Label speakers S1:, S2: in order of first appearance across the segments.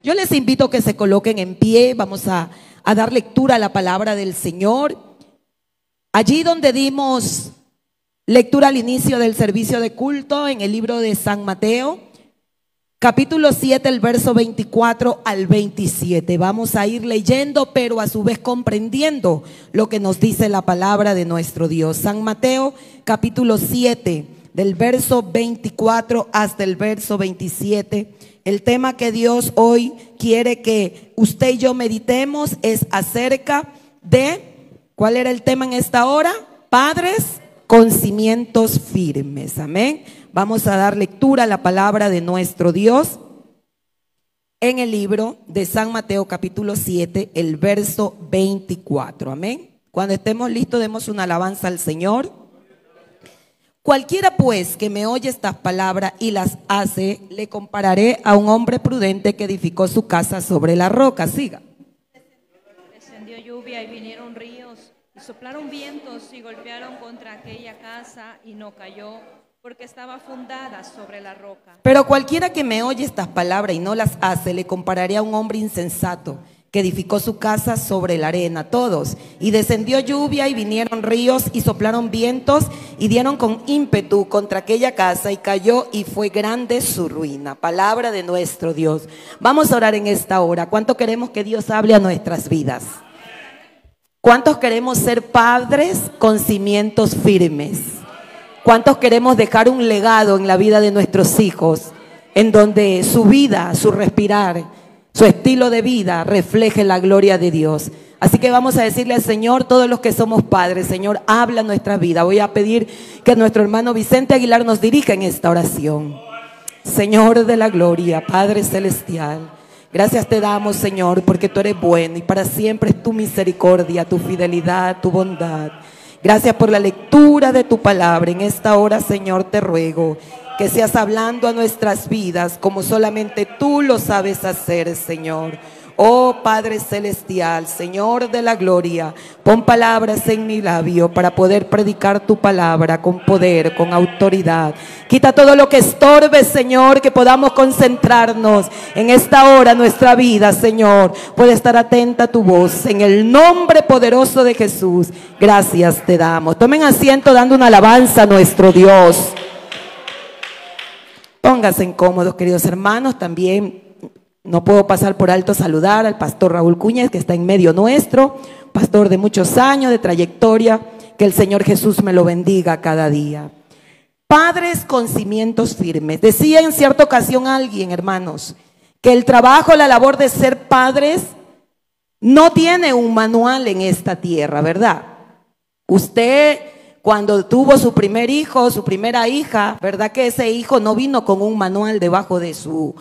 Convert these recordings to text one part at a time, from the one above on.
S1: Yo les invito a que se coloquen en pie. Vamos a dar lectura a la palabra del Señor. Allí donde dimos lectura al inicio del servicio de culto, en el libro de San Mateo, capítulo 7, el verso 24 al 27. Vamos a ir leyendo, pero a su vez comprendiendo lo que nos dice la palabra de nuestro Dios. San Mateo, capítulo 7, del verso 24 hasta el verso 27. El tema que Dios hoy quiere que usted y yo meditemos es acerca de, ¿cuál era el tema en esta hora? Padres con cimientos firmes. Amén. Vamos a dar lectura a la palabra de nuestro Dios en el libro de San Mateo capítulo 7, el verso 24. Amén. Cuando estemos listos, demos una alabanza al Señor. Cualquiera pues que me oye estas palabras y las hace, le compararé a un hombre prudente que edificó su casa sobre la roca. Siga.
S2: Descendió lluvia y vinieron ríos y soplaron vientos y golpearon contra aquella casa y no cayó, porque estaba fundada sobre la roca.
S1: Pero cualquiera que me oye estas palabras y no las hace, le compararé a un hombre insensato que edificó su casa sobre la arena. Todos. Y descendió lluvia y vinieron ríos y soplaron vientos y dieron con ímpetu contra aquella casa y cayó y fue grande su ruina. Palabra de nuestro Dios. Vamos a orar en esta hora. ¿Cuánto queremos que Dios hable a nuestras vidas? ¿Cuántos queremos ser padres con cimientos firmes? ¿Cuántos queremos dejar un legado en la vida de nuestros hijos, en donde su vida, su respirar, su estilo de vida refleje la gloria de Dios? Así que vamos a decirle al Señor, todos los que somos padres, Señor, habla nuestra vida. Voy a pedir que nuestro hermano Vicente Aguilar nos dirija en esta oración. Señor de la gloria, Padre celestial, gracias te damos, Señor, porque tú eres bueno y para siempre es tu misericordia, tu fidelidad, tu bondad. Gracias por la lectura de tu palabra. En esta hora, Señor, te ruego que seas hablando a nuestras vidas como solamente tú lo sabes hacer, Señor. Oh Padre celestial, Señor de la gloria, pon palabras en mi labio para poder predicar tu palabra con poder, con autoridad. Quita todo lo que estorbe, Señor, que podamos concentrarnos en esta hora. Nuestra vida, Señor, puede estar atenta a tu voz. En el nombre poderoso de Jesús, gracias te damos. Tomen asiento dando una alabanza a nuestro Dios. Pónganse cómodos, queridos hermanos. También no puedo pasar por alto saludar al pastor Raúl Cuñez, que está en medio nuestro, pastor de muchos años de trayectoria. Que el Señor Jesús me lo bendiga cada día. Padres con cimientos firmes. Decía en cierta ocasión alguien, hermanos, que el trabajo, la labor de ser padres no tiene un manual en esta tierra, ¿verdad? Usted, cuando tuvo su primer hijo, su primera hija, ¿verdad que ese hijo no vino con un manual debajo de su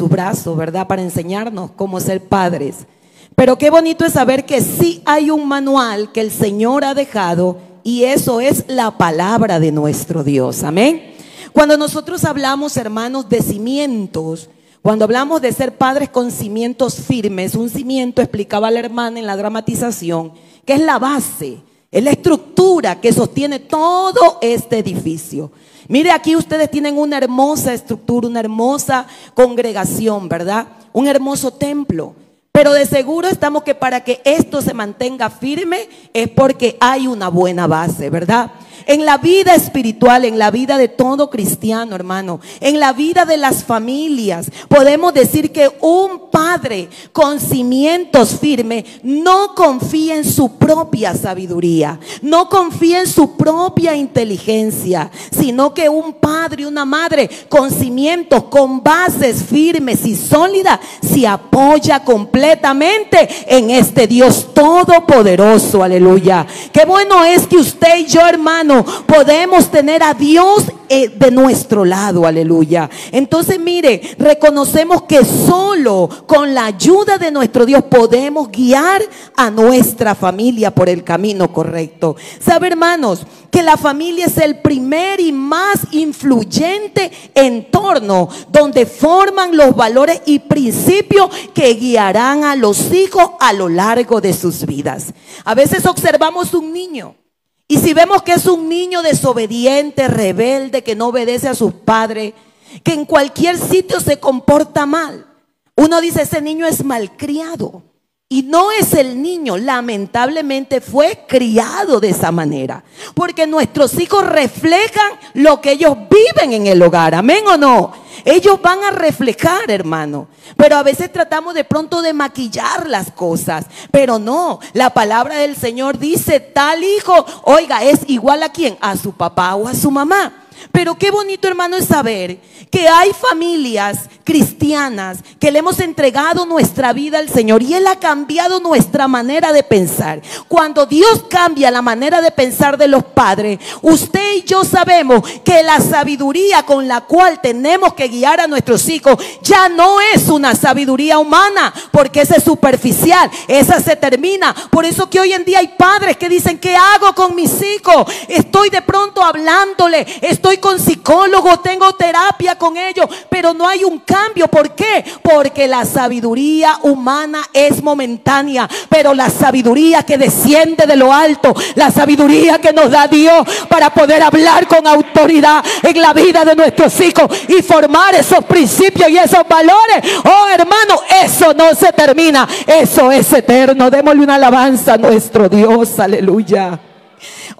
S1: brazo, ¿verdad? Para enseñarnos cómo ser padres. Pero qué bonito es saber que sí hay un manual que el Señor ha dejado, y eso es la palabra de nuestro Dios. Amén. Cuando nosotros hablamos, hermanos, de cimientos, cuando hablamos de ser padres con cimientos firmes, un cimiento, explicaba la hermana en la dramatización, que es la base, es la estructura que sostiene todo este edificio. Mire, aquí ustedes tienen una hermosa estructura, una hermosa congregación, ¿verdad? Un hermoso templo. Pero de seguro estamos que para que esto se mantenga firme es porque hay una buena base, ¿verdad? En la vida espiritual, en la vida de todo cristiano, hermano, en la vida de las familias, podemos decir que un padre con cimientos firmes no confía en su propia sabiduría, no confía en su propia inteligencia, sino que un padre y una madre con cimientos, con bases firmes y sólidas, se apoya completamente en este Dios todopoderoso. Aleluya. Qué bueno es que usted y yo, hermano, podemos tener a Dios de nuestro lado. Aleluya. Entonces, mire, reconocemos que solo con la ayuda de nuestro Dios podemos guiar a nuestra familia por el camino correcto. ¿Sabe, hermanos, que la familia es el primer y más influyente entorno donde forman los valores y principios que guiarán a los hijos a lo largo de sus vidas? A veces observamos un niño y si vemos que es un niño desobediente, rebelde, que no obedece a sus padres, que en cualquier sitio se comporta mal, Uno dice, ese niño es malcriado. Y no es el niño, lamentablemente fue criado de esa manera. Porque nuestros hijos reflejan lo que ellos viven en el hogar. ¿Amén o no? Ellos van a reflejar, hermano. Pero a veces tratamos de pronto de maquillar las cosas. Pero no, la palabra del Señor dice, tal hijo, oiga, es igual a quién, a su papá o a su mamá. Pero qué bonito, hermano, es saber que hay familias cristianas que le hemos entregado nuestra vida al Señor y Él ha cambiado nuestra manera de pensar. Cuando Dios cambia la manera de pensar de los padres, usted y yo sabemos que la sabiduría con la cual tenemos que guiar a nuestros hijos ya no es una sabiduría humana, porque esa es superficial, esa se termina. Por eso que hoy en día hay padres que dicen, ¿qué hago con mis hijos? Estoy de pronto hablándole, estoy con psicólogo, tengo terapia con ellos, pero no hay un cambio. ¿Por qué? Porque la sabiduría humana es momentánea, pero la sabiduría que desciende de lo alto, la sabiduría que nos da Dios para poder hablar con autoridad en la vida de nuestros hijos y formar esos principios y esos valores, oh hermano, eso no se termina, eso es eterno. Démosle una alabanza a nuestro Dios, aleluya.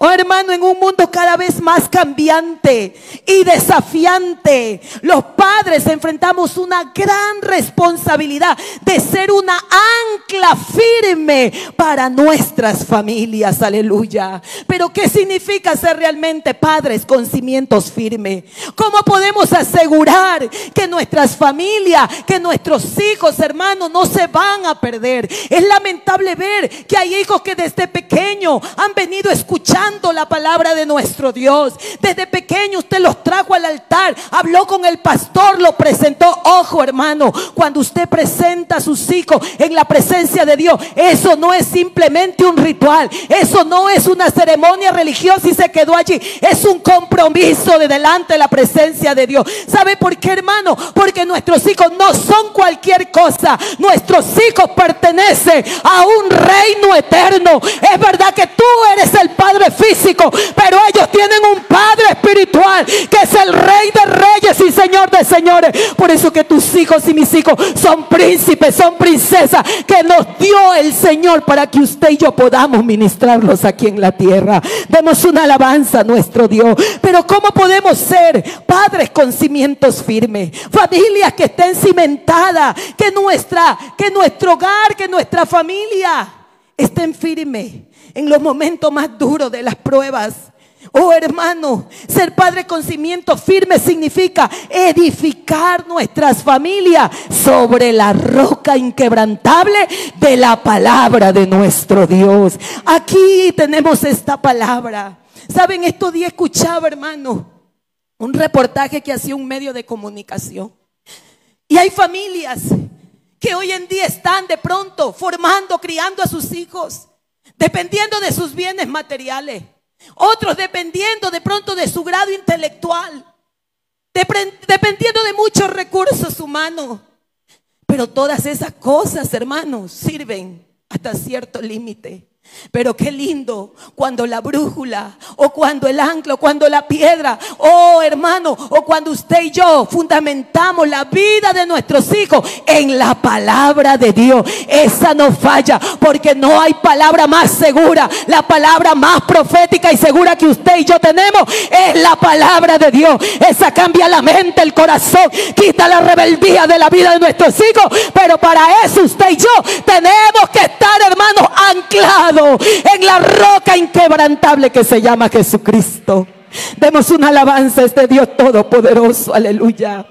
S1: Oh hermano, en un mundo cada vez más cambiante y desafiante, los padres enfrentamos una gran responsabilidad de ser una ancla firme para nuestras familias, aleluya. Pero ¿qué significa ser realmente padres con cimientos firmes? ¿Cómo podemos asegurar que nuestras familias, que nuestros hijos, hermanos, no se van a perder? Es lamentable ver que hay hijos que desde pequeños han venido escuchando la palabra de nuestro Dios. Desde pequeño usted los trajo al altar, habló con el pastor, lo presentó. Ojo, hermano, cuando usted presenta a sus hijos en la presencia de Dios, eso no es simplemente un ritual, eso no es una ceremonia religiosa y se quedó allí. Es un compromiso de delante de la presencia de Dios. ¿Sabe por qué, hermano? Porque nuestros hijos no son cualquier cosa. Nuestros hijos pertenecen a un reino eterno. Es verdad que tú eres el padre físico, pero ellos tienen un padre espiritual que es el Rey de reyes y Señor de señores. Por eso que tus hijos y mis hijos son príncipes, son princesas que nos dio el Señor para que usted y yo podamos ministrarlos aquí en la tierra. Demos una alabanza a nuestro Dios. Pero ¿cómo podemos ser padres con cimientos firmes? Familias que estén cimentadas, que nuestro hogar, que nuestra familia estén firmes en los momentos más duros de las pruebas. Oh hermano, ser padre con cimientos firmes significa edificar nuestras familias sobre la roca inquebrantable de la palabra de nuestro Dios. Aquí tenemos esta palabra. Saben, estos días escuchaba, hermano, un reportaje que hacía un medio de comunicación. Y hay familias que hoy en día están de pronto formando, criando a sus hijos, dependiendo de sus bienes materiales. Otros dependiendo de pronto de su grado intelectual, dependiendo de muchos recursos humanos. Pero todas esas cosas, hermanos, sirven hasta cierto límite. Pero qué lindo cuando la brújula, o cuando el ancla, o cuando la piedra, oh hermano, o cuando usted y yo fundamentamos la vida de nuestros hijos en la palabra de Dios. Esa no falla, porque no hay palabra más segura. La palabra más profética y segura que usted y yo tenemos es la palabra de Dios. Esa cambia la mente, el corazón, quita la rebeldía de la vida de nuestros hijos. Pero para eso usted y yo tenemos que estar, hermanos, anclados en la roca inquebrantable que se llama Jesucristo. Demos una alabanza a este Dios todopoderoso, aleluya.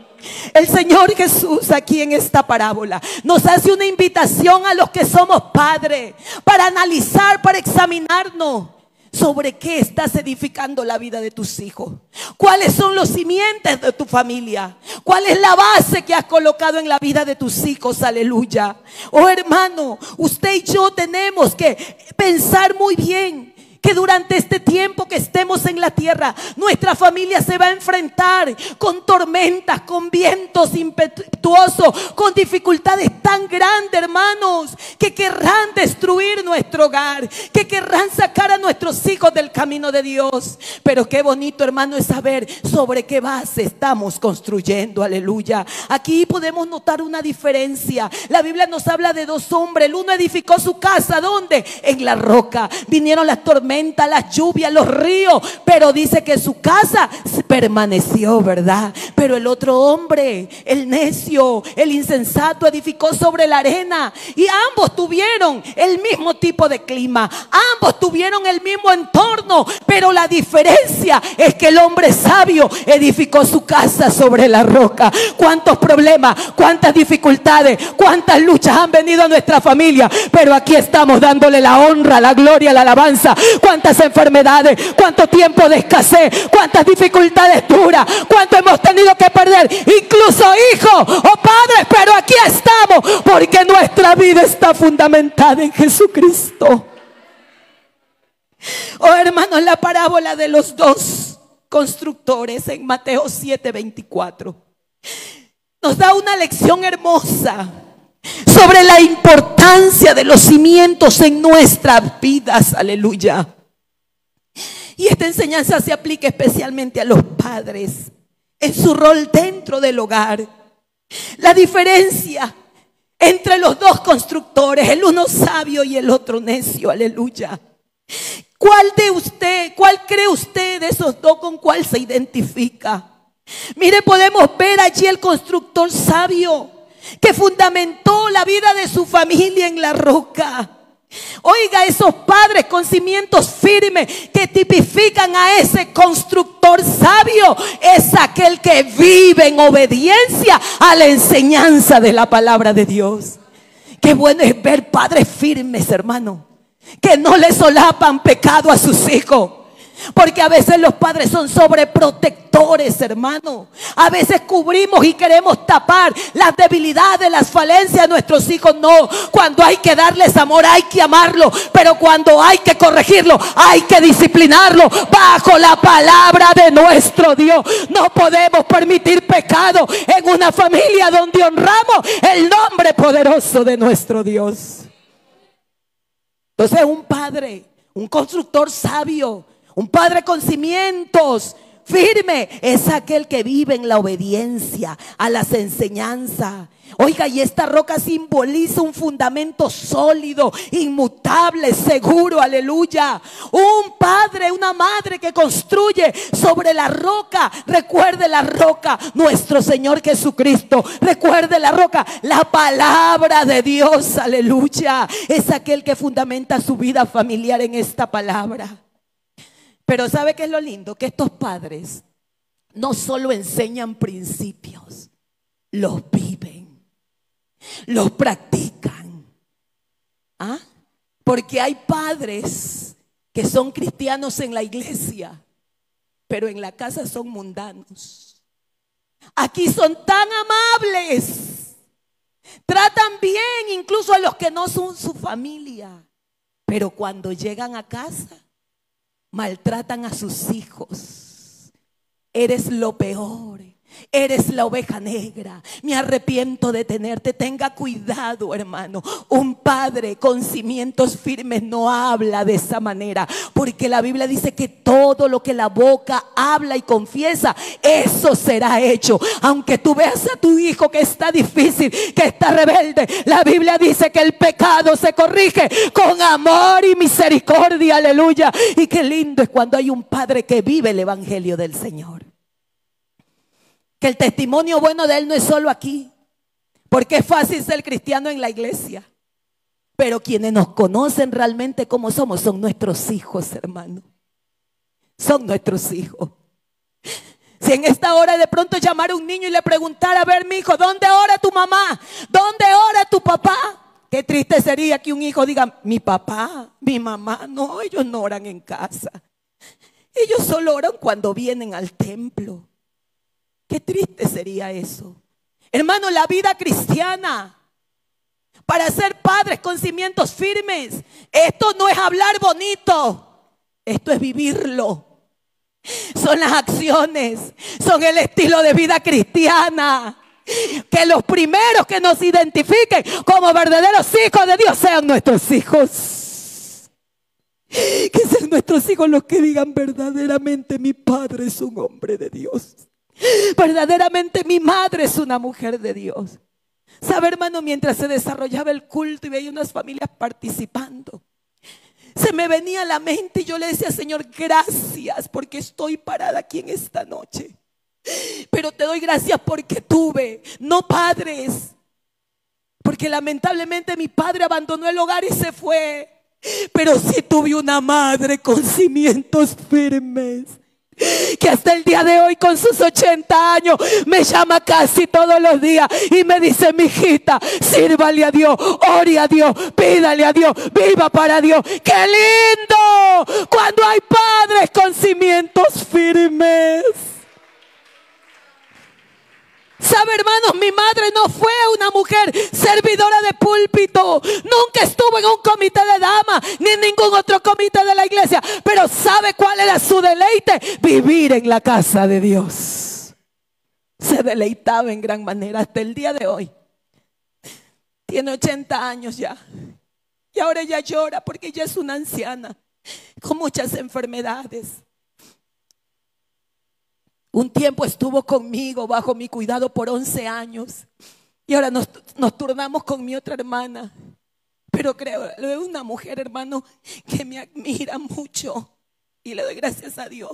S1: El Señor Jesús aquí en esta parábola nos hace una invitación a los que somos padres para analizar, para examinarnos sobre qué estás edificando la vida de tus hijos. ¿Cuáles son los simientes de tu familia? ¿Cuál es la base que has colocado en la vida de tus hijos? Aleluya. Oh hermano, usted y yo tenemos que pensar muy bien que durante este tiempo que estemos en la tierra, nuestra familia se va a enfrentar con tormentas, con vientos impetuosos, con dificultades tan grandes, hermanos, que querrán destruir nuestro hogar, que querrán sacar a nuestros hijos del camino de Dios. Pero qué bonito, hermano, es saber sobre qué base estamos construyendo. Aleluya. Aquí podemos notar una diferencia. La Biblia nos habla de dos hombres. El uno edificó su casa, ¿dónde? En la roca. Vinieron las tormentas, las lluvias, los ríos, pero dice que su casa permaneció, ¿verdad? Pero el otro hombre, el necio, el insensato, edificó sobre la arena, y ambos tuvieron el mismo tipo de clima, ambos tuvieron el mismo entorno, pero la diferencia es que el hombre sabio edificó su casa sobre la roca. ¿Cuántos problemas, cuántas dificultades, cuántas luchas han venido a nuestra familia? Pero aquí estamos dándole la honra, la gloria, la alabanza. Cuántas enfermedades, cuánto tiempo de escasez, cuántas dificultades duras, cuánto hemos tenido que perder, incluso hijos o padres, pero aquí estamos porque nuestra vida está fundamentada en Jesucristo. Oh, hermanos, la parábola de los dos constructores en Mateo 7:24 nos da una lección hermosa sobre la importancia de los cimientos en nuestras vidas. Aleluya. Y esta enseñanza se aplica especialmente a los padres en su rol dentro del hogar. La diferencia entre los dos constructores, el uno sabio y el otro necio. Aleluya. ¿Cuál cree usted de esos dos con cuál se identifica? Mire, podemos ver allí el constructor sabio que fundamentó la vida de su familia en la roca. Oiga, esos padres con cimientos firmes que tipifican a ese constructor sabio, es aquel que vive en obediencia a la enseñanza de la palabra de Dios. Qué bueno es ver padres firmes, hermano, que no le solapan pecado a sus hijos. Porque a veces los padres son sobreprotectores, hermano. A veces cubrimos y queremos tapar las debilidades, las falencias de nuestros hijos. No, cuando hay que darles amor hay que amarlo, pero cuando hay que corregirlo hay que disciplinarlo bajo la palabra de nuestro Dios. No podemos permitir pecado en una familia donde honramos el nombre poderoso de nuestro Dios. Entonces un padre, un constructor sabio, un padre con cimientos firme, es aquel que vive en la obediencia a las enseñanzas. Oiga, y esta roca simboliza un fundamento sólido, inmutable, seguro. Aleluya. Un padre, una madre que construye sobre la roca. Recuerde la roca, nuestro Señor Jesucristo. Recuerde la roca, la palabra de Dios. Aleluya. Es aquel que fundamenta su vida familiar en esta palabra. Pero ¿sabe qué es lo lindo? Que estos padres no solo enseñan principios, los viven, los practican. ¿Ah? Porque hay padres que son cristianos en la iglesia, pero en la casa son mundanos. Aquí son tan amables, tratan bien incluso a los que no son su familia, pero cuando llegan a casa maltratan a sus hijos. Eres lo peor. Eres la oveja negra. Me arrepiento de tenerte. Tenga cuidado, hermano. Un padre con cimientos firmes no habla de esa manera, porque la Biblia dice que todo lo que la boca habla y confiesa, eso será hecho. Aunque tú veas a tu hijo que está difícil, que está rebelde, la Biblia dice que el pecado se corrige con amor y misericordia. Aleluya. Y qué lindo es cuando hay un padre que vive el evangelio del Señor. Que el testimonio bueno de él no es solo aquí, porque es fácil ser cristiano en la iglesia, pero quienes nos conocen realmente como somos son nuestros hijos, hermano. Son nuestros hijos. Si en esta hora de pronto llamara a un niño y le preguntara: a ver, mi hijo, ¿dónde ora tu mamá? ¿Dónde ora tu papá? Qué triste sería que un hijo diga: mi papá, mi mamá. No, ellos no oran en casa. Ellos solo oran cuando vienen al templo. Qué triste sería eso. Hermano, la vida cristiana, para ser padres con cimientos firmes, esto no es hablar bonito. Esto es vivirlo. Son las acciones, son el estilo de vida cristiana. Que los primeros que nos identifiquen como verdaderos hijos de Dios sean nuestros hijos. Que sean nuestros hijos los que digan: verdaderamente mi padre es un hombre de Dios. Verdaderamente mi madre es una mujer de Dios. ¿Sabe, hermano? Mientras se desarrollaba el culto y veía unas familias participando, se me venía a la mente y yo le decía: Señor, gracias porque estoy parada aquí en esta noche. Pero te doy gracias porque tuve, no padres. Porque lamentablemente mi padre abandonó el hogar y se fue. Pero sí tuve una madre con cimientos firmes, que hasta el día de hoy, con sus 80 años, me llama casi todos los días y me dice: mi hijita, sírvale a Dios, ore a Dios, pídale a Dios, viva para Dios. ¡Qué lindo! Cuando hay padres con cimientos firmes. ¿Sabe, hermanos? Mi madre no fue una mujer servidora de púlpito. Nunca estuvo en un comité de damas ni en ningún otro comité de la iglesia. Pero ¿sabe cuál era su deleite? Vivir en la casa de Dios. Se deleitaba en gran manera hasta el día de hoy. Tiene 80 años ya. Y ahora ella llora porque ella es una anciana con muchas enfermedades. Un tiempo estuvo conmigo bajo mi cuidado por 11 años. Y ahora nos turnamos con mi otra hermana. Pero creo, es una mujer, hermano, que me admira mucho. Y le doy gracias a Dios.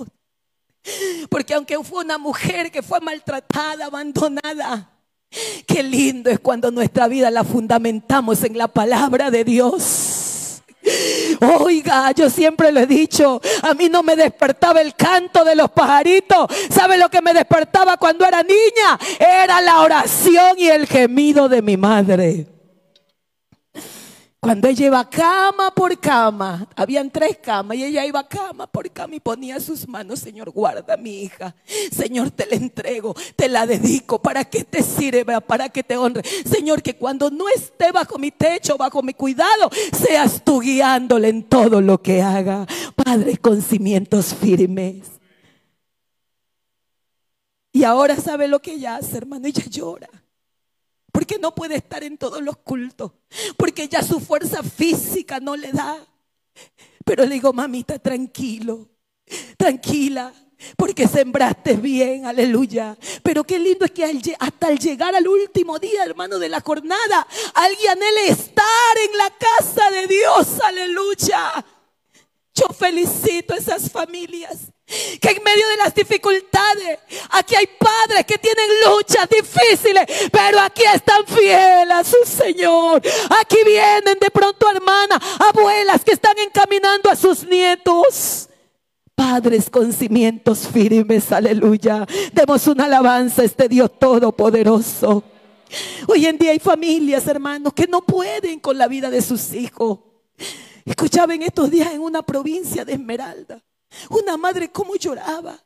S1: Porque aunque fue una mujer que fue maltratada, abandonada, qué lindo es cuando nuestra vida la fundamentamos en la palabra de Dios. Oiga, yo siempre lo he dicho, a mí no me despertaba el canto de los pajaritos. ¿Sabe lo que me despertaba cuando era niña? Era la oración y el gemido de mi madre. Cuando ella iba cama por cama, habían 3 camas y ella iba cama por cama y ponía sus manos: Señor, guarda a mi hija. Señor, te la entrego, te la dedico. ¿Para que te sirva? Para que te honre. Señor, que cuando no esté bajo mi techo, bajo mi cuidado, seas tú guiándole en todo lo que haga. Padre con cimientos firmes. Y ahora ¿sabe lo que ella hace, hermano? Ella llora. Porque no puede estar en todos los cultos, porque ya su fuerza física no le da. Pero le digo: mamita, tranquilo, tranquila, porque sembraste bien, aleluya. Pero qué lindo es que hasta al llegar al último día, hermano, de la jornada, alguien anhele estar en la casa de Dios, aleluya. Yo felicito a esas familias que en medio de las dificultades, aquí hay padres que tienen luchas difíciles, pero aquí están fieles a su Señor. Aquí vienen de pronto hermanas, abuelas que están encaminando a sus nietos. Padres con cimientos firmes, aleluya. Demos una alabanza a este Dios todopoderoso. Hoy en día hay familias, hermanos, que no pueden con la vida de sus hijos. Escuchaba en estos días en una provincia de Esmeralda, una madre cómo lloraba.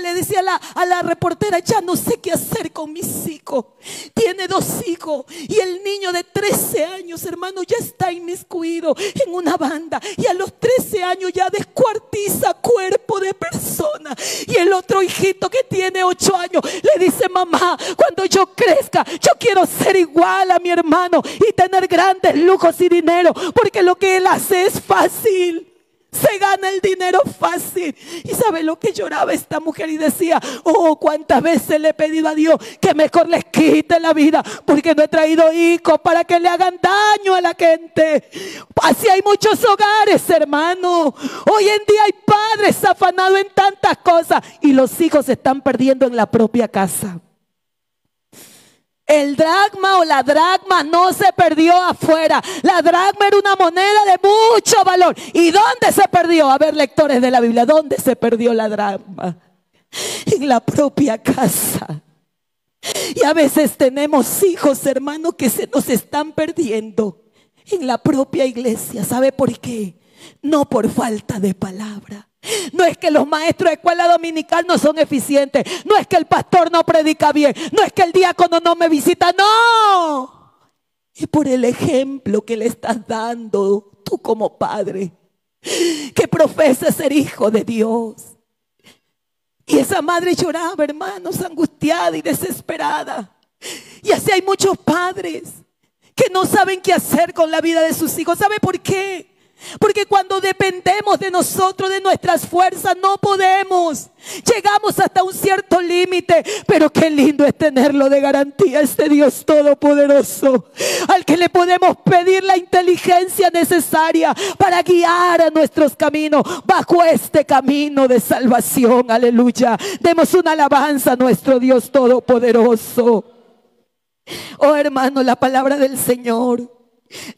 S1: Le decía a la reportera: ya no sé qué hacer con mis hijos. Tiene 2 hijos y el niño de 13 años, hermano, ya está inmiscuido en una banda. Y a los 13 años ya descuartiza cuerpo de persona. Y el otro hijito que tiene 8 años le dice: mamá, cuando yo crezca, yo quiero ser igual a mi hermano y tener grandes lujos y dinero, porque lo que él hace es fácil. Se gana el dinero fácil. ¿Y sabe lo que lloraba esta mujer? Y decía: oh, cuántas veces le he pedido a Dios que mejor les quite la vida, porque no he traído hijos para que le hagan daño a la gente. Así hay muchos hogares, hermano. Hoy en día hay padres afanados en tantas cosas y los hijos se están perdiendo en la propia casa. El dracma o la dracma no se perdió afuera. La dracma era una moneda de mucho valor. ¿Y dónde se perdió? A ver, lectores de la Biblia, ¿dónde se perdió la dracma? En la propia casa. Y a veces tenemos hijos, hermanos, que se nos están perdiendo en la propia iglesia. ¿Sabe por qué? No por falta de palabra. No es que los maestros de escuela dominical no son eficientes. No es que el pastor no predica bien. No es que el diácono no me visita. No. Es por el ejemplo que le estás dando tú como padre. Que profesa ser hijo de Dios. Y esa madre lloraba, hermanos, angustiada y desesperada. Y así hay muchos padres que no saben qué hacer con la vida de sus hijos. ¿Sabe por qué? Porque cuando dependemos de nosotros, de nuestras fuerzas, no podemos. Llegamos hasta un cierto límite, pero qué lindo es tenerlo de garantía, este Dios todopoderoso, al que le podemos pedir la inteligencia necesaria para guiar a nuestros caminos bajo este camino de salvación. Aleluya. Demos una alabanza a nuestro Dios todopoderoso. Oh, hermano, la palabra del Señor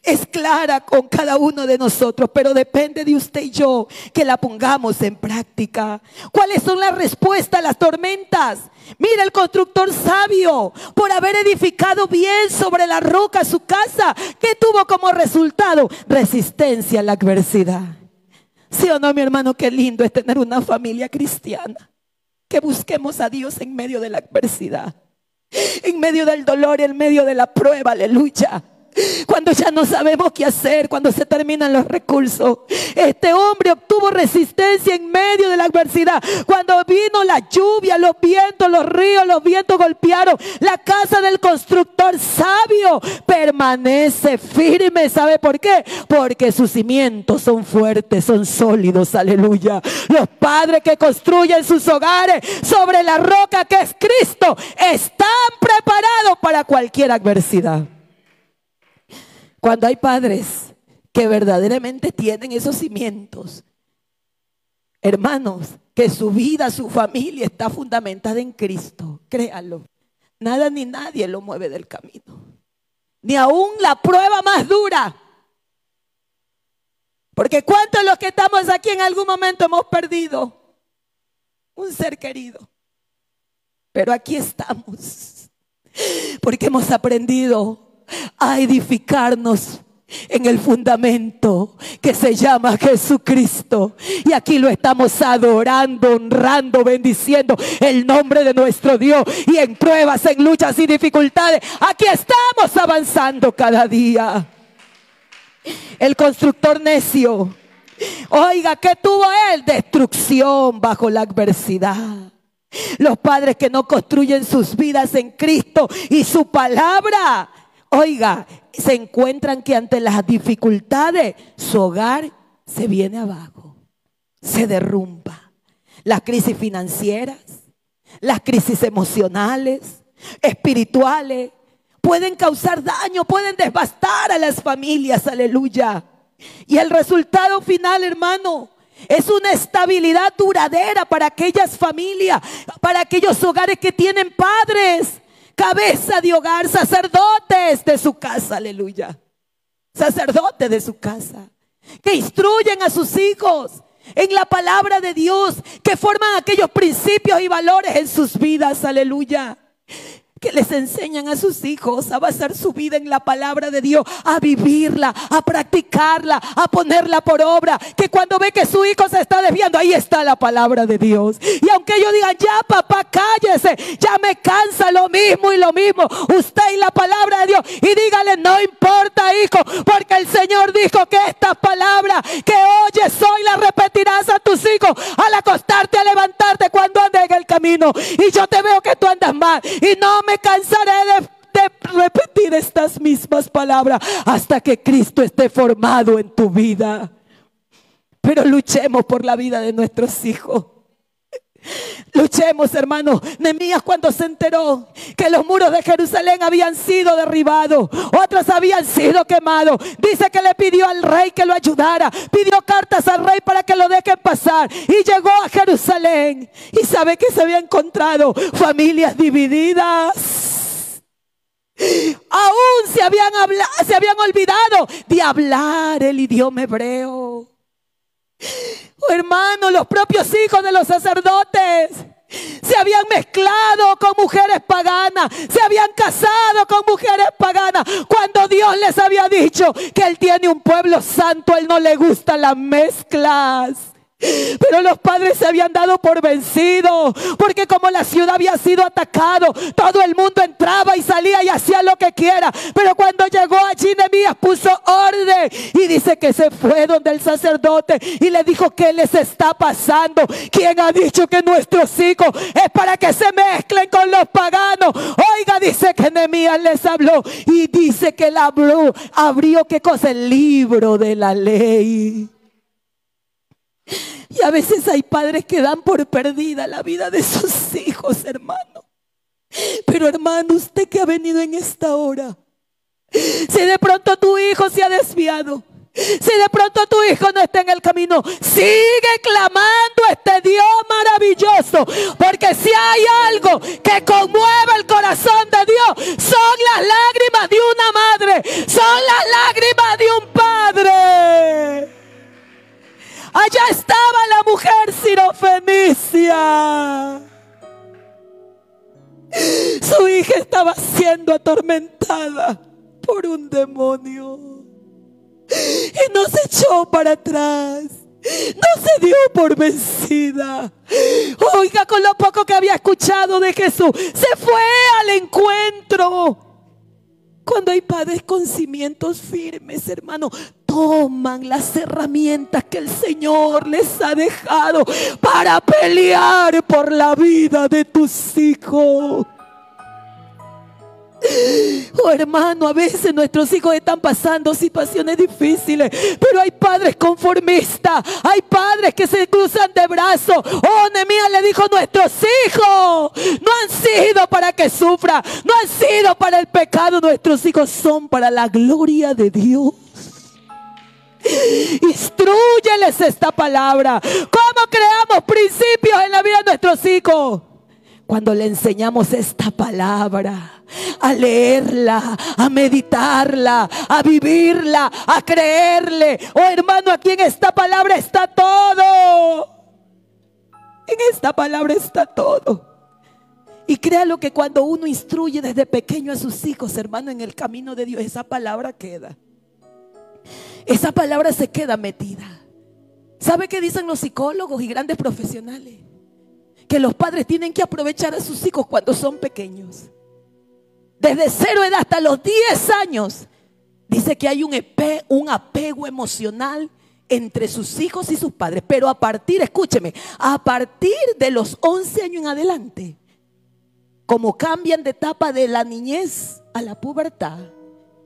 S1: es clara con cada uno de nosotros, pero depende de usted y yo que la pongamos en práctica. ¿Cuáles son las respuestas a las tormentas? Mira, el constructor sabio, por haber edificado bien sobre la roca su casa, ¿qué tuvo como resultado? Resistencia a la adversidad. ¿Sí o no, mi hermano? Qué lindo es tener una familia cristiana, que busquemos a Dios en medio de la adversidad, en medio del dolor, en medio de la prueba. Aleluya. Cuando ya no sabemos qué hacer, cuando se terminan los recursos. Este hombre obtuvo resistencia en medio de la adversidad. Cuando vino la lluvia, los vientos, los ríos, los vientos golpearon la casa del constructor sabio, permanece firme. ¿Sabe por qué? Porque sus cimientos son fuertes, son sólidos. Aleluya. Los padres que construyen sus hogares sobre la roca que es Cristo están preparados para cualquier adversidad. Cuando hay padres que verdaderamente tienen esos cimientos, hermanos, que su vida, su familia está fundamentada en Cristo, créanlo, nada ni nadie lo mueve del camino, ni aún la prueba más dura. Porque ¿cuántos de los que estamos aquí en algún momento hemos perdido un ser querido? Pero aquí estamos, porque hemos aprendido a edificarnos en el fundamento que se llama Jesucristo. Y aquí lo estamos adorando, honrando, bendiciendo el nombre de nuestro Dios. Y en pruebas, en luchas y dificultades, aquí estamos avanzando cada día. El constructor necio, oiga, ¿qué tuvo él? Destrucción bajo la adversidad. Los padres que no construyen sus vidas en Cristo y su palabra, oiga, se encuentran que ante las dificultades su hogar se viene abajo, se derrumba. Las crisis financieras, las crisis emocionales, espirituales, pueden causar daño, pueden devastar a las familias. Aleluya. Y el resultado final, hermano, es una estabilidad duradera para aquellas familias, para aquellos hogares que tienen padres, cabeza de hogar, sacerdotes de su casa. Aleluya. Sacerdotes de su casa, que instruyen a sus hijos en la palabra de Dios, que forman aquellos principios y valores en sus vidas. Aleluya. Que les enseñan a sus hijos a basar su vida en la palabra de Dios, a vivirla, a practicarla, a ponerla por obra. Que cuando ve que su hijo se está desviando, ahí está la palabra de Dios. Y aunque ellos digan, ya papá, cállese, ya me cansa lo mismo y lo mismo, usted y la palabra de Dios, y dígale, no importa, hijo, porque el Señor dijo que estas palabras que oyes hoy las repetirás a tus hijos al acostarte, a levantarte, cuando andes en el camino. Y yo te veo que tú andas mal, y no me cansaré de repetir estas mismas palabras hasta que Cristo esté formado en tu vida. Pero luchemos por la vida de nuestros hijos. Luchemos, hermanos. Nehemías, cuando se enteró que los muros de Jerusalén habían sido derribados, otros habían sido quemados, dice que le pidió al rey que lo ayudara, pidió cartas al rey para que lo dejen pasar, y llegó a Jerusalén. Y sabe que se había encontrado familias divididas. Aún se habían olvidado de hablar el idioma hebreo. Oh, hermano, los propios hijos de los sacerdotes se habían mezclado con mujeres paganas, se habían casado con mujeres paganas, cuando Dios les había dicho que Él tiene un pueblo santo. A Él no le gustan las mezclas. Pero los padres se habían dado por vencidos, porque como la ciudad había sido atacado, todo el mundo entraba y salía y hacía lo que quiera. Pero cuando llegó allí, Nehemías puso orden y dice que se fue donde el sacerdote y le dijo: ¿qué les está pasando? ¿Quién ha dicho que nuestros hijos es para que se mezclen con los paganos? Oiga, dice que Nehemías les habló y dice que él abrió ¿qué cosa? El libro de la ley. Y a veces hay padres que dan por perdida la vida de sus hijos, hermano. Pero hermano, usted que ha venido en esta hora, si de pronto tu hijo se ha desviado, si de pronto tu hijo no está en el camino, sigue clamando a este Dios maravilloso, porque si hay algo que conmueve el corazón de Dios, son las lágrimas de una madre, son las lágrimas de un padre. Allá estaba la mujer sirofenicia. Su hija estaba siendo atormentada por un demonio y no se echó para atrás, no se dio por vencida. Oiga, con lo poco que había escuchado de Jesús, se fue al encuentro. Cuando hay padres con cimientos firmes, hermano, toman las herramientas que el Señor les ha dejado para pelear por la vida de tus hijos. Oh, hermano, a veces nuestros hijos están pasando situaciones difíciles, pero hay padres conformistas, hay padres que se cruzan de brazos. Oh, Nehemías le dijo: nuestros hijos no han sido para que sufran, no han sido para el pecado, nuestros hijos son para la gloria de Dios. Instrúyeles esta palabra. ¿Cómo creamos principios en la vida de nuestros hijos? Cuando le enseñamos esta palabra, a leerla, a meditarla, a vivirla, a creerle. Oh, hermano, aquí en esta palabra está todo. En esta palabra está todo. Y créalo que cuando uno instruye desde pequeño a sus hijos, hermano, en el camino de Dios, esa palabra queda. Esa palabra se queda metida. ¿Sabe qué dicen los psicólogos y grandes profesionales? Que los padres tienen que aprovechar a sus hijos cuando son pequeños. Desde 0 edad hasta los 10 años. Dice que hay un apego emocional entre sus hijos y sus padres. Pero a partir, escúcheme, a partir de los 11 años en adelante, como cambian de etapa de la niñez a la pubertad,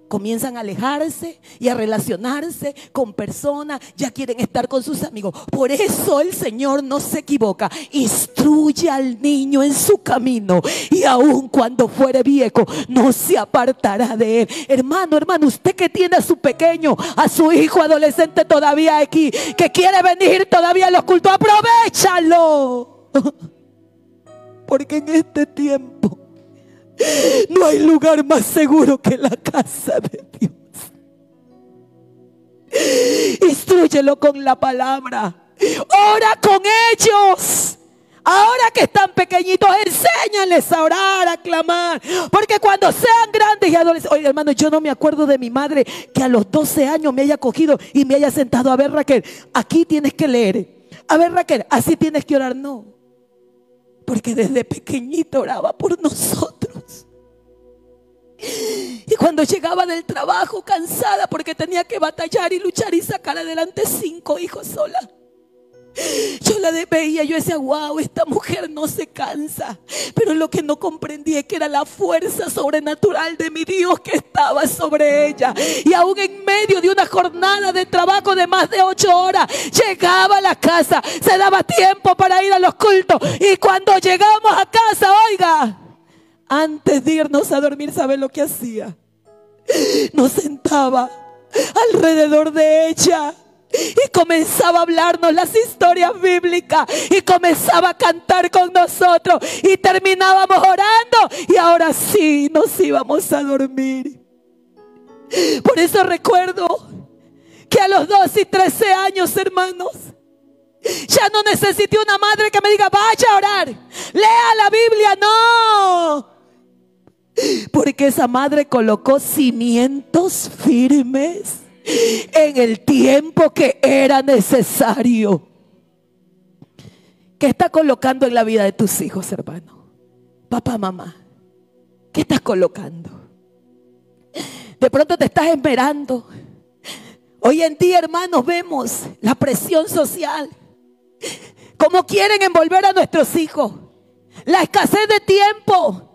S1: comienzan a alejarse y a relacionarse con personas, ya quieren estar con sus amigos. Por eso el Señor no se equivoca. Instruye al niño en su camino y aun cuando fuere viejo no se apartará de él. Hermano, usted que tiene a su pequeño, a su hijo adolescente todavía aquí, que quiere venir todavía a los cultos, aprovechalo. Porque en este tiempo no hay lugar más seguro que la casa de Dios. Instrúyelo con la palabra. Ora con ellos. Ahora que están pequeñitos, enséñales a orar, a clamar. Porque cuando sean grandes y adolescentes. Oye, hermano, yo no me acuerdo de mi madre que a los 12 años me haya cogido y me haya sentado: a ver, Raquel, aquí tienes que leer. A ver, Raquel, así tienes que orar. No. Porque desde pequeñito oraba por nosotros. Y cuando llegaba del trabajo cansada porque tenía que batallar y luchar y sacar adelante 5 hijos sola, yo la veía, yo decía: wow, esta mujer no se cansa. Pero lo que no comprendí es que era la fuerza sobrenatural de mi Dios que estaba sobre ella. Y aún en medio de una jornada de trabajo de más de 8 horas, llegaba a la casa, se daba tiempo para ir a los cultos. Y cuando llegamos a casa, oiga, antes de irnos a dormir, ¿sabe lo que hacía? Nos sentaba alrededor de ella y comenzaba a hablarnos las historias bíblicas y comenzaba a cantar con nosotros y terminábamos orando y ahora sí nos íbamos a dormir. Por eso recuerdo que a los 12 y 13 años, hermanos, ya no necesité una madre que me diga: vaya a orar, lea la Biblia. No, porque esa madre colocó cimientos firmes en el tiempo que era necesario. ¿Qué está colocando en la vida de tus hijos, hermano? Papá, mamá, ¿qué estás colocando? De pronto te estás esmerando. Hoy en día, hermanos, vemos la presión social. Cómo quieren envolver a nuestros hijos. La escasez de tiempo.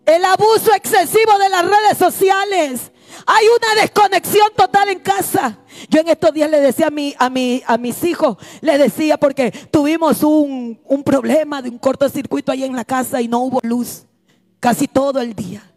S1: El abuso excesivo de las redes sociales. Hay una desconexión total en casa. Yo en estos días le decía a mis hijos, les decía porque tuvimos un problema de un cortocircuito ahí en la casa y no hubo luz casi todo el día.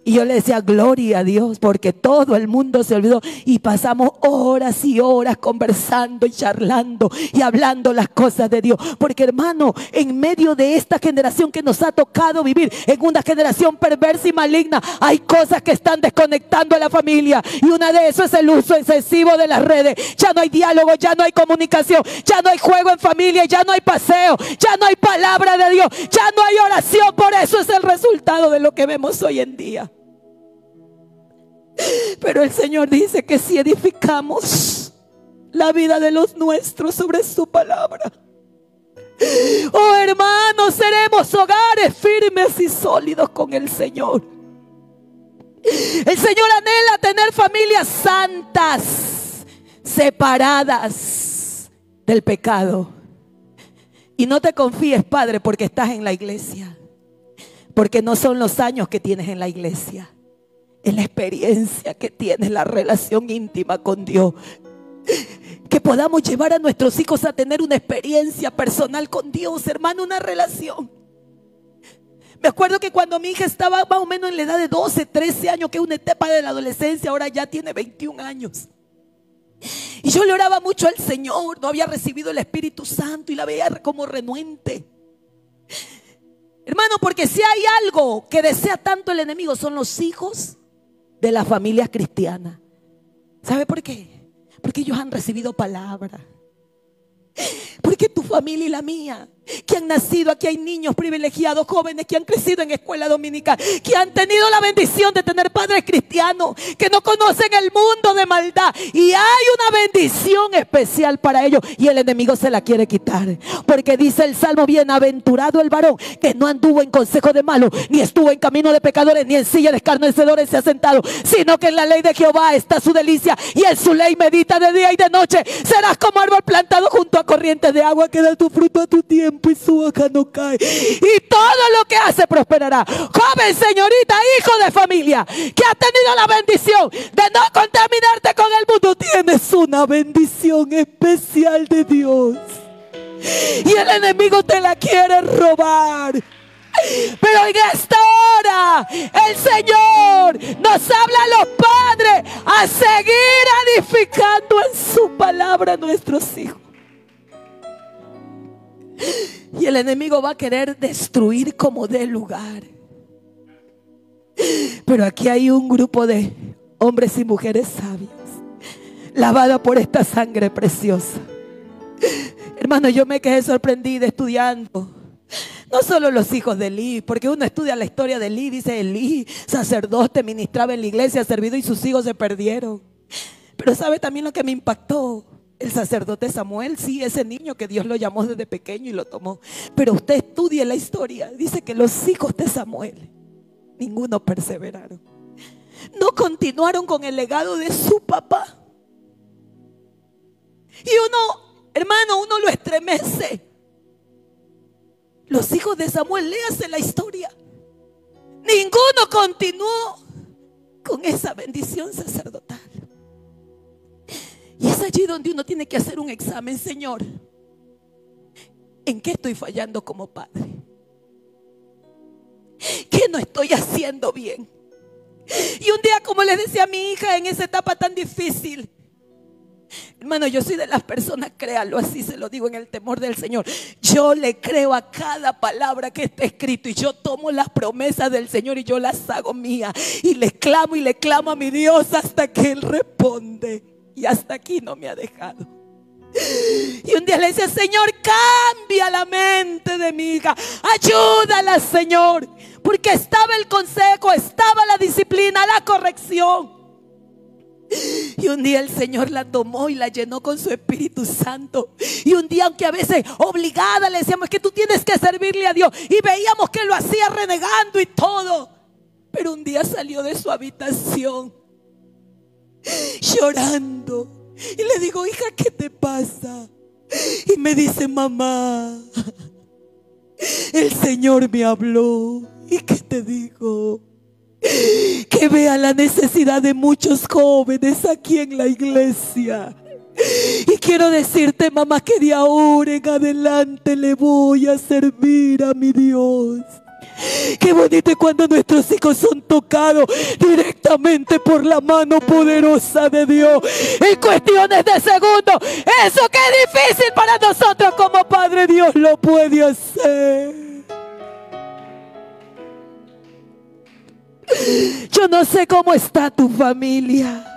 S1: Y yo le decía, gloria a Dios, porque todo el mundo se olvidó y pasamos horas y horas conversando y charlando y hablando las cosas de Dios. Porque, hermano, en medio de esta generación que nos ha tocado vivir, en una generación perversa y maligna, hay cosas que están desconectando a la familia. Y una de eso es el uso excesivo de las redes. Ya no hay diálogo, ya no hay comunicación, ya no hay juego en familia, ya no hay paseo, ya no hay palabra de Dios, ya no hay oración. Por eso es el resultado de lo que vemos hoy en día. Pero el Señor dice que si edificamos la vida de los nuestros sobre su palabra, oh hermanos, seremos hogares firmes y sólidos con el Señor. El Señor anhela tener familias santas, separadas del pecado. Y no te confíes, Padre, porque estás en la iglesia, porque no son los años que tienes en la iglesia, es la experiencia que tienes, la relación íntima con Dios. Que podamos llevar a nuestros hijos a tener una experiencia personal con Dios, hermano, una relación. Me acuerdo que cuando mi hija estaba más o menos en la edad de 12, 13 años, que es una etapa de la adolescencia, ahora ya tiene 21 años. Y yo le oraba mucho al Señor, no había recibido el Espíritu Santo y la veía como renuente. Hermano, porque si hay algo que desea tanto el enemigo son los hijos de las familias cristianas. ¿Sabe por qué? Porque ellos han recibido palabra. Porque tu familia y la mía, que han nacido, aquí hay niños privilegiados, jóvenes que han crecido en escuela dominical, que han tenido la bendición de tener padres cristianos, que no conocen el mundo de maldad, y hay una bendición especial para ellos, y el enemigo se la quiere quitar. Porque dice el Salmo: bienaventurado el varón que no anduvo en consejo de malos, ni estuvo en camino de pecadores, ni en silla de escarnecedores se ha sentado, sino que en la ley de Jehová está su delicia, y en su ley medita de día y de noche. Serás como árbol plantado junto a corrientes de agua, que da tu fruto a tu tiempo y su hoja no cae, y todo lo que hace prosperará. Joven, señorita, hijo de familia, que ha tenido la bendición de no contaminarte con el mundo, tienes una bendición especial de Dios, y el enemigo te la quiere robar. Pero en esta hora el Señor nos habla a los padres a seguir edificando en su palabra a nuestros hijos. Y el enemigo va a querer destruir como dé lugar. Pero aquí hay un grupo de hombres y mujeres sabios, lavada por esta sangre preciosa. Hermano, yo me quedé sorprendida estudiando no solo los hijos de Elí, porque uno estudia la historia de Elí, dice: Elí, sacerdote, ministraba en la iglesia, servido, y sus hijos se perdieron. Pero ¿sabe también lo que me impactó? El sacerdote Samuel, sí, ese niño que Dios lo llamó desde pequeño y lo tomó. Pero usted estudie la historia, dice que los hijos de Samuel, ninguno perseveraron, no continuaron con el legado de su papá. Y uno, hermano, uno lo estremece. Los hijos de Samuel, léase la historia, ninguno continuó con esa bendición sacerdotal. Y es allí donde uno tiene que hacer un examen. Señor, ¿en qué estoy fallando como padre? ¿Qué no estoy haciendo bien? Y un día, como les decía a mi hija en esa etapa tan difícil, hermano, yo soy de las personas, créalo, así se lo digo en el temor del Señor, yo le creo a cada palabra que está escrito, y yo tomo las promesas del Señor y yo las hago mías, y le clamo a mi Dios hasta que Él responde. Y hasta aquí no me ha dejado. Y un día le decía: Señor, cambia la mente de mi hija, ayúdala, Señor, porque estaba el consejo, estaba la disciplina, la corrección. Y un día el Señor la tomó y la llenó con su Espíritu Santo. Y un día, aunque a veces obligada, le decíamos: es que tú tienes que servirle a Dios. Y veíamos que lo hacía renegando y todo. Pero un día salió de su habitación llorando. Y le digo: hija, ¿qué te pasa? Y me dice: mamá, el Señor me habló. ¿Y qué te dijo? Que vea la necesidad de muchos jóvenes aquí en la iglesia. Y quiero decirte, mamá, que de ahora en adelante le voy a servir a mi Dios. Qué bonito es cuando nuestros hijos son tocados directamente por la mano poderosa de Dios en cuestiones de segundos. Eso que es difícil para nosotros como Padre, Dios lo puede hacer. Yo no sé cómo está tu familia.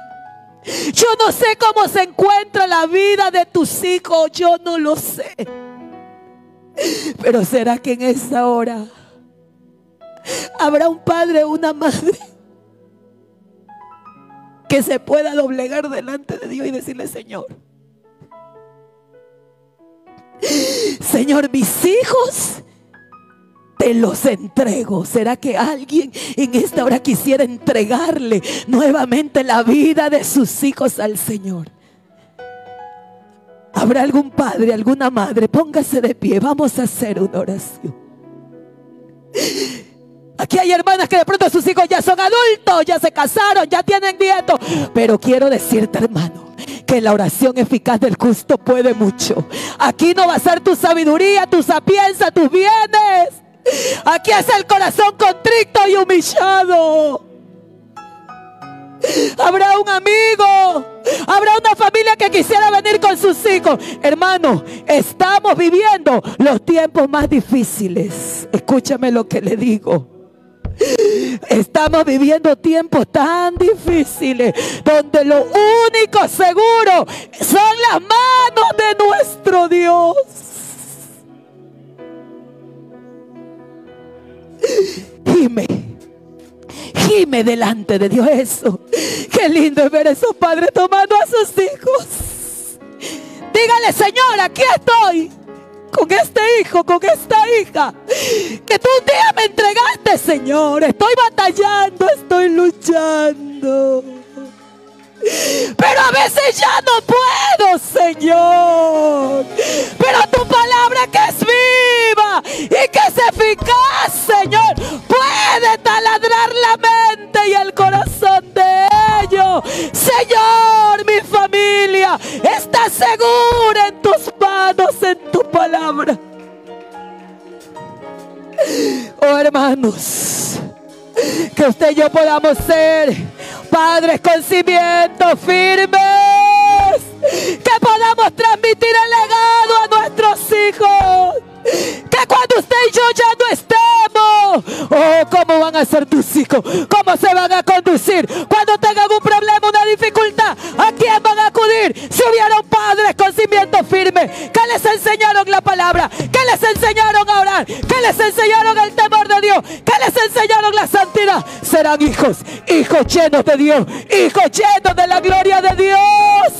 S1: Yo no sé cómo se encuentra la vida de tus hijos. Yo no lo sé. Pero ¿será que en esa hora habrá un padre o una madre que se pueda doblegar delante de Dios y decirle: Señor, Señor, mis hijos te los entrego? ¿Será que alguien en esta hora quisiera entregarle nuevamente la vida de sus hijos al Señor? ¿Habrá algún padre, alguna madre? Póngase de pie, vamos a hacer una oración. Aquí hay hermanas que de pronto sus hijos ya son adultos, ya se casaron, ya tienen nietos. Pero quiero decirte, hermano, que la oración eficaz del justo puede mucho. Aquí no va a ser tu sabiduría, tu sapiencia, tus bienes. Aquí es el corazón contrito y humillado. Habrá un amigo, habrá una familia que quisiera venir con sus hijos. Hermano, estamos viviendo los tiempos más difíciles. Escúchame lo que le digo. Estamos viviendo tiempos tan difíciles donde lo único seguro son las manos de nuestro Dios. Gime delante de Dios. Eso, qué lindo es ver a esos padres tomando a sus hijos. Dígale: Señor, aquí estoy con este hijo, con esta hija que tú un día me entregaste, Señor. Estoy batallando, estoy luchando, pero a veces ya no puedo, Señor. Pero tu palabra, que es viva y que es eficaz, Señor, puede taladrar la mente y el corazón de ellos. Señor, mi familia está segura en tus manos, en tu palabra. Oh, hermanos, que usted y yo podamos ser padres con cimientos firmes, que podamos transmitir el legado a nuestros hijos, que cuando usted y yo ya no estemos, oh, ¿cómo van a ser tus hijos? ¿Cómo se van a conducir cuando tengan un problema, una dificultad? ¿A quién van a acudir? Si hubieron padres con cimientos firmes, que les enseñaron la palabra, que les enseñaron a orar, que les enseñaron el temor de Dios, que les enseñaron la santidad, serán hijos llenos de Dios, hijos llenos de la gloria de Dios.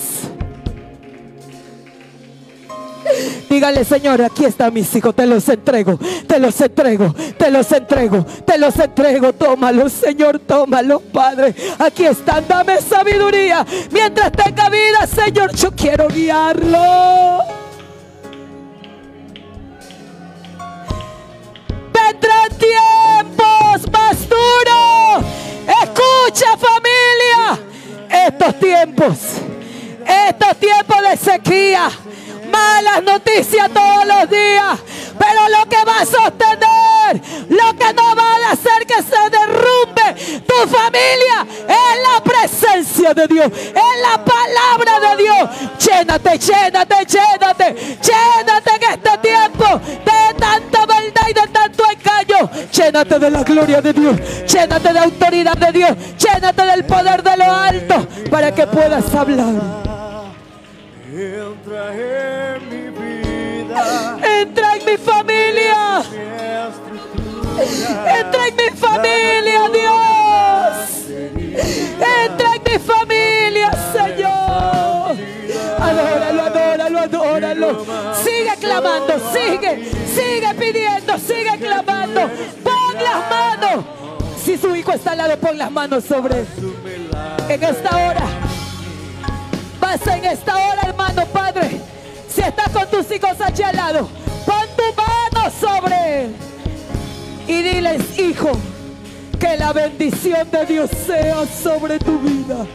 S1: Dígale: Señor, aquí están mis hijos, te los entrego, te los entrego, te los entrego, te los entrego. Tómalos, Señor, tómalos, Padre. Aquí están, dame sabiduría. Mientras tenga vida, Señor, yo quiero guiarlo. Vendrán tiempos más duros. Escucha, familia, estos tiempos de sequía, malas noticias todos los días, pero lo que va a sostener, lo que no va a hacer que se derrumbe tu familia es la presencia de Dios, es la palabra de Dios. Llénate, llénate, llénate, llénate en este tiempo de tanta maldad y de tanto engaño. Llénate de la gloria de Dios, llénate de autoridad de Dios, llénate del poder de lo alto para que puedas hablar.
S3: Entra en mi vida,
S1: entra en mi familia, entra en mi familia, Dios, entra en mi familia, Señor. clamando, sigue pidiendo, sigue clamando. Pon las manos. Si su hijo está al lado, pon las manos sobre él. En esta hora, vas en esta hora, hermano, Padre. Si estás con tus hijos allí al lado, pon tu mano sobre él y diles: hijo, que la bendición de Dios sea sobre tu vida.